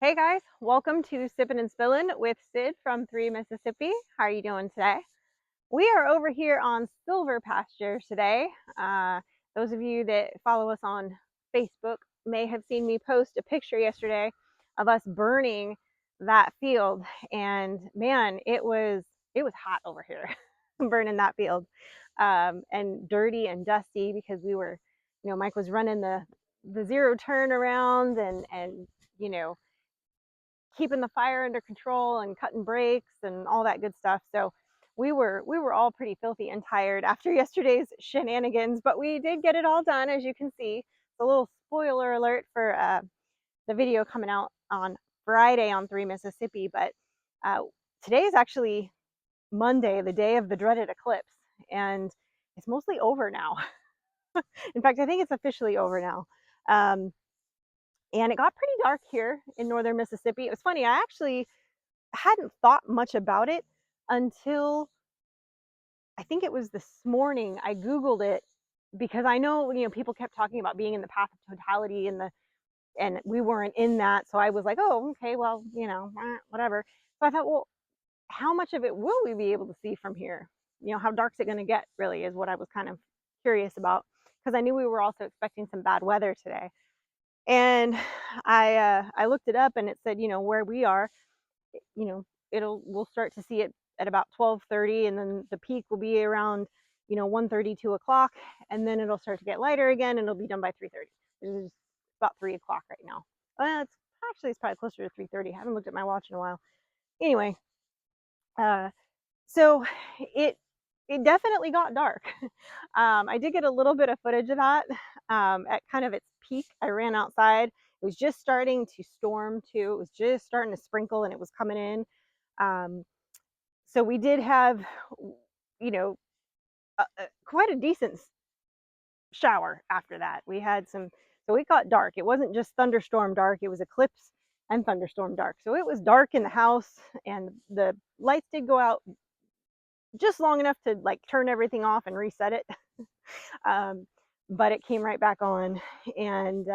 Hey guys, welcome to Sippin' and Spillin' with Sid from 3 Mississippi. How are you doing today? We are over here on Silver Pasture today. Those of you that follow us on Facebook may have seen me post a picture yesterday of us burning that field, and man, it was hot over here, burning that field, and dirty and dusty because Mike was running the zero turn around and you know keeping the fire under control and cutting breaks and all that good stuff. So we were all pretty filthy and tired after yesterday's shenanigans, but we did get it all done, as you can see. It's a little spoiler alert for the video coming out on Friday on 3 Mississippi, but uh, today is actually Monday, the day of the dreaded eclipse, and it's mostly over now. In fact, I think it's officially over now. Um, and it got pretty dark here in northern Mississippi. It was funny. I actually hadn't thought much about it until I think it was this morning. I Googled it because I know, people kept talking about being in the path of totality and we weren't in that. So I was like, oh, okay, well, whatever. So I thought, well, how much of it will we be able to see from here? How dark's it going to get, really, is what I was kind of curious about, because I knew we were also expecting some bad weather today. And I looked it up, and it said, where we are, you know, we'll start to see it at about 12:30, and then the peak will be around 1:30, 2 o'clock, and then it'll start to get lighter again, and it'll be done by 3:30. It's about 3 o'clock right now. It's probably closer to 3:30. I haven't looked at my watch in a while. Anyway, uh, so it it definitely got dark. I did get a little bit of footage of that at kind of its peak. I ran outside. It was just starting to storm too. It was just starting to sprinkle, and it was coming in. Um, so we did have, you know, quite a decent shower after that. So it got dark. It wasn't just thunderstorm dark, it was eclipse and thunderstorm dark. So it was dark in the house, and the lights did go out just long enough to like turn everything off and reset it. um, but it came right back on. And,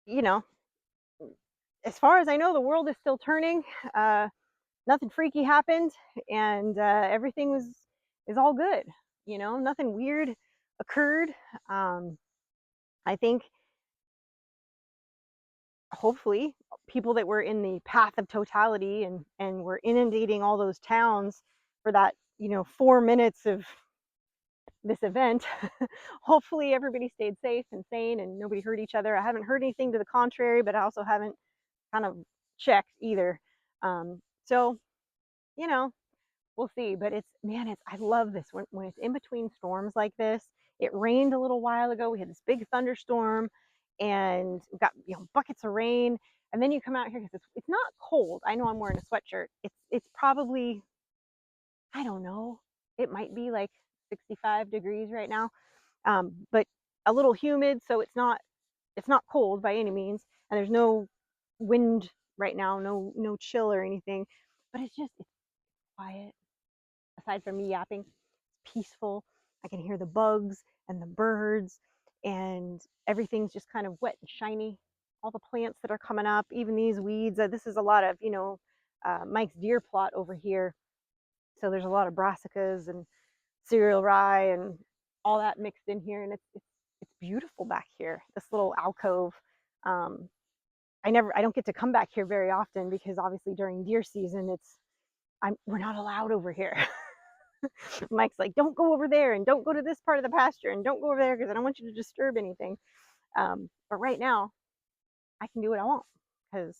you know, as far as I know, the world is still turning. Nothing freaky happened, and everything is all good. Nothing weird occurred. um, I think hopefully people that were in the path of totality and were inundating all those towns for that 4 minutes of this event, hopefully everybody stayed safe and sane and nobody hurt each other. I haven't heard anything to the contrary, but I also haven't kind of checked either. So you know we'll see. But I love this when it's in between storms like this. It rained a little while ago. We had this big thunderstorm, and we got buckets of rain. And then you come out here because it's not cold. I know I'm wearing a sweatshirt. It's probably, I don't know, it might be like 65 degrees right now, but a little humid, so it's not cold by any means, and there's no wind right now, no chill or anything. But it's quiet. Aside from me yapping, it's peaceful. I can hear the bugs and the birds, and everything's just kind of wet and shiny. All the plants that are coming up, even these weeds. This is a lot of, Mike's deer plot over here. So there's a lot of brassicas and cereal rye and all that mixed in here, and it's beautiful back here. This little alcove. Um, I don't get to come back here very often because obviously during deer season, we're not allowed over here. Mike's like, don't go over there, and don't go to this part of the pasture, and don't go over there because I don't want you to disturb anything. But right now, I can do what I want because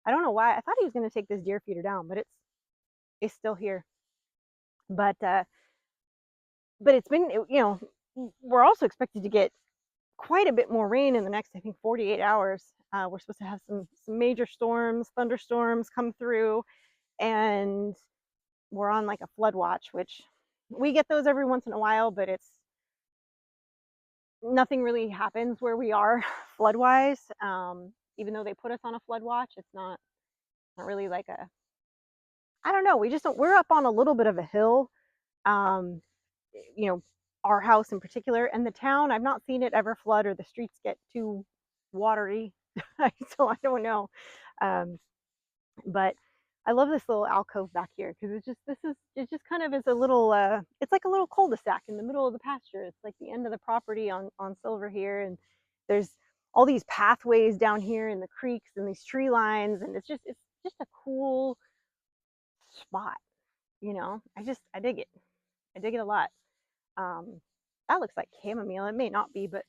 I don't know why. I thought he was going to take this deer feeder down, but it's still here. But it's been, we're also expected to get quite a bit more rain in the next, I think, 48 hours. We're supposed to have some major storms, thunderstorms come through, and we're on like a flood watch, which we get those every once in a while, but it's nothing really happens where we are flood wise. Even though they put us on a flood watch, it's not really like I don't know. We just don't. We're up on a little bit of a hill. Um, you know, our house in particular, and the town. I've not seen it ever flood or the streets get too watery. So I don't know. Um, but I love this little alcove back here because it just kind of is a little it's like a little cul-de-sac in the middle of the pasture. It's like the end of the property on Silver here, and there's all these pathways down here in the creeks and these tree lines, and it's just a cool spot, you know. I dig it. I dig it a lot. Um, that looks like chamomile. It may not be, but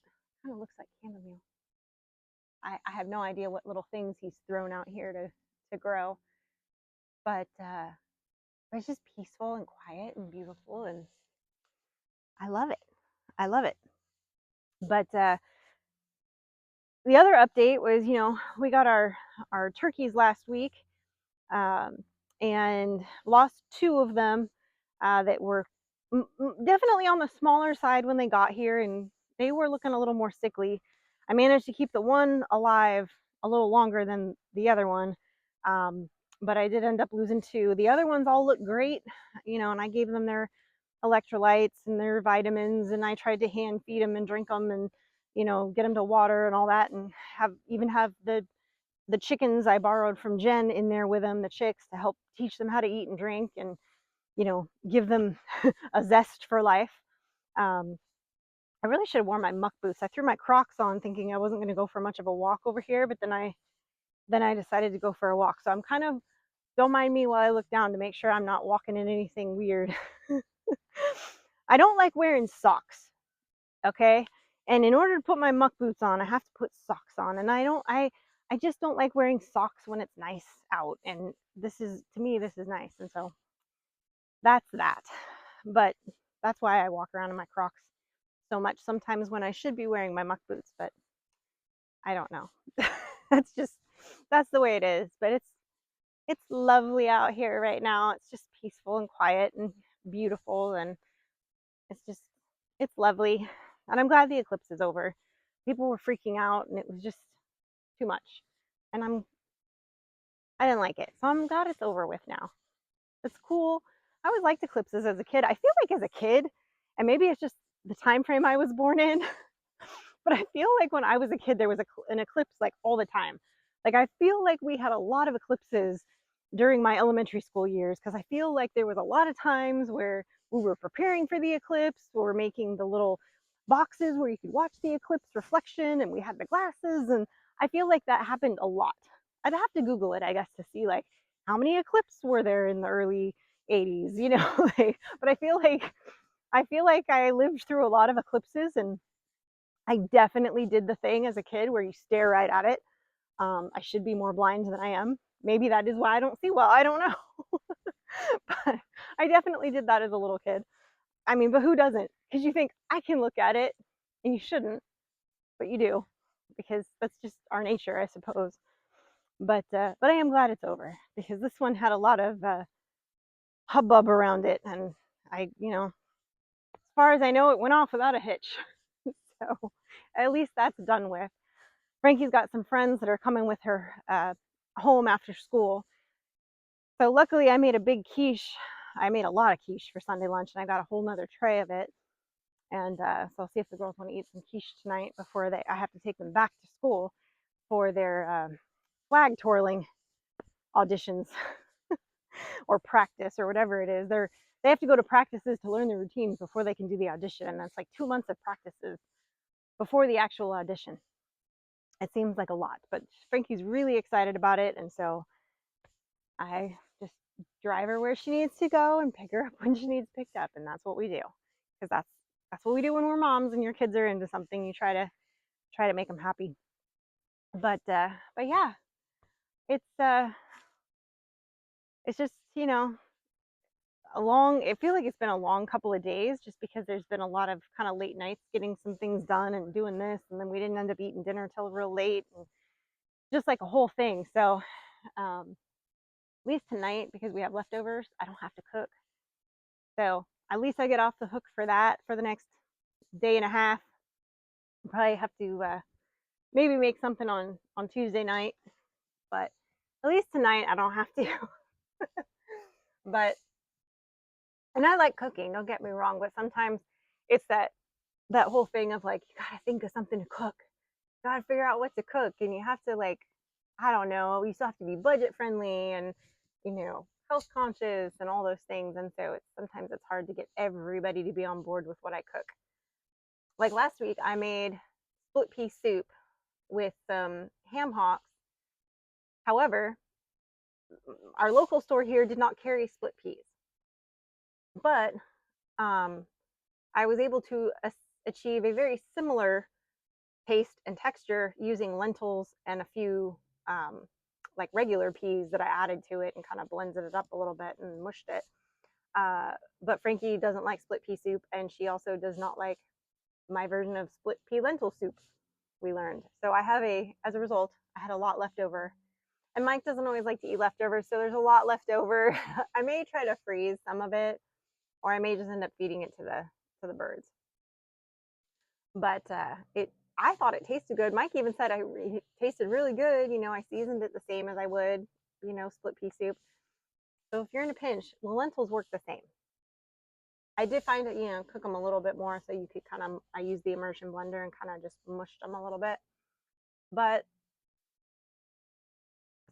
kind of looks like chamomile. I have no idea what little things he's thrown out here to grow, but it's just peaceful and quiet and beautiful, and I love it. I love it. But the other update was, we got our turkeys last week, um, and lost two of them that were definitely on the smaller side when they got here, and they were looking a little more sickly. I managed to keep the one alive a little longer than the other one, um, but I did end up losing two. The other ones all look great, and I gave them their electrolytes and their vitamins, and I tried to hand feed them and drink them, and get them to water and all that, and have the chickens I borrowed from Jen in there with them, the chicks, to help teach them how to eat and drink, and give them a zest for life. um, I really should have worn my muck boots. I threw my Crocs on thinking I wasn't going to go for much of a walk over here, but then I decided to go for a walk, so I'm kind of, don't mind me while I look down to make sure I'm not walking in anything weird. I don't like wearing socks, okay? And in order to put my muck boots on, I have to put socks on. And I just don't like wearing socks when it's nice out. And to me, this is nice. And so that's that. But that's why I walk around in my Crocs so much sometimes when I should be wearing my muck boots, but I don't know. That's the way it is. But it's lovely out here right now. It's just peaceful and quiet and beautiful, and it's just, it's lovely. And I'm glad the eclipse is over. People were freaking out and it was just too much. And I didn't like it. So I'm glad it's over with now. It's cool. I always liked eclipses as a kid. I feel like as a kid, and maybe it's just the time frame I was born in, but I feel like when I was a kid, there was an eclipse like all the time. Like I feel like we had a lot of eclipses during my elementary school years, because I feel like there was a lot of times where we were preparing for the eclipse, we were making the little boxes where you could watch the eclipse reflection, and we had the glasses, and I feel like that happened a lot. I'd have to Google it, I guess, to see like how many eclipses were there in the early 80s, but I feel like I lived through a lot of eclipses, and I definitely did the thing as a kid where you stare right at it. I should be more blind than I am. Maybe that is why I don't see well. I don't know. But I definitely did that as a little kid. I mean, but who doesn't? Because you think, I can look at it, and you shouldn't, but you do, because that's just our nature, I suppose. But I am glad it's over, because this one had a lot of hubbub around it, and as far as I know, it went off without a hitch. So at least that's done with. Frankie's got some friends that are coming with her home after school. So luckily I made a big quiche. I made a lot of quiche for Sunday lunch, and I got a whole nother tray of it. And so I'll see if the girls want to eat some quiche tonight before I have to take them back to school for their flag twirling auditions or practice or whatever it is. They have to go to practices to learn the routines before they can do the audition. And that's like 2 months of practices before the actual audition. It seems like a lot, but Frankie's really excited about it. And so I just drive her where she needs to go and pick her up when she needs picked up, and that's what we do, because that's what we do when we're moms and your kids are into something. You try to make them happy. But yeah, it's just a long. I feel like it's been a long couple of days, just because there's been a lot of kind of late nights getting some things done and doing this, and then we didn't end up eating dinner till real late, and just like a whole thing. So at least tonight, because we have leftovers, I don't have to cook. So at least I get off the hook for that for the next day and a half. I'll probably have to maybe make something on Tuesday night, but at least tonight I don't have to. But and I like cooking, don't get me wrong, but sometimes it's that whole thing of like, you gotta think of something to cook, gotta figure out what to cook, and you have to like, I don't know, you still have to be budget friendly and health conscious and all those things. And so sometimes it's hard to get everybody to be on board with what I cook. Like last week, I made split pea soup with some ham hocks. However, our local store here did not carry split peas, but um, I was able to achieve a very similar taste and texture using lentils and a few like regular peas that I added to it and kind of blended it up a little bit and mushed it. But Frankie doesn't like split pea soup, and she also does not like my version of split pea lentil soup, we learned. So as a result, I had a lot left over. And Mike doesn't always like to eat leftovers, so there's a lot left over. I may try to freeze some of it, or I may just end up feeding it to the birds. But I thought it tasted good. Mike even said it tasted really good. I seasoned it the same as I would, split pea soup. So if you're in a pinch, the lentils work the same. I did find it, cook them a little bit more so you could I used the immersion blender and kind of just mushed them a little bit. But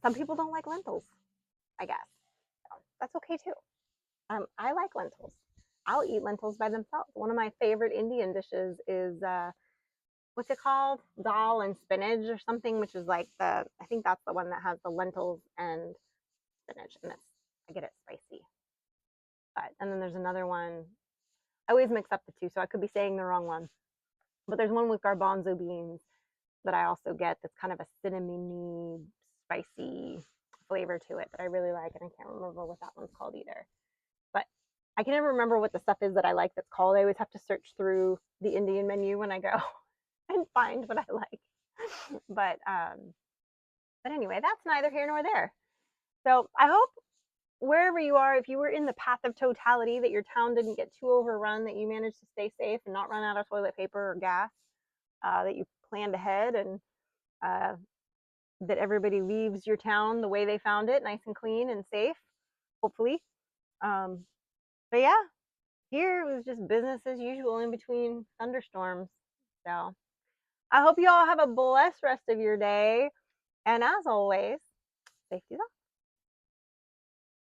some people don't like lentils, I guess. So that's okay too. I like lentils. I'll eat lentils by themselves. One of my favorite Indian dishes is what's it called? Dal and spinach or something, which is like I think that's the one that has the lentils and spinach, and I get it spicy. And then there's another one. I always mix up the two, so I could be saying the wrong one. But there's one with garbanzo beans that I also get that's kind of a cinnamony, spicy flavor to it that I really like, and I can't remember what that one's called either. But I can never remember what the stuff is that I like that's called. I always have to search through the Indian menu when I go and find what I like. But anyway, that's neither here nor there. So I hope wherever you are, if you were in the path of totality, that your town didn't get too overrun, that you managed to stay safe and not run out of toilet paper or gas, that you planned ahead, and that everybody leaves your town the way they found it, nice and clean and safe, hopefully. Um, but yeah, here it was just business as usual in between thunderstorms. So I hope you all have a blessed rest of your day. And as always, safety is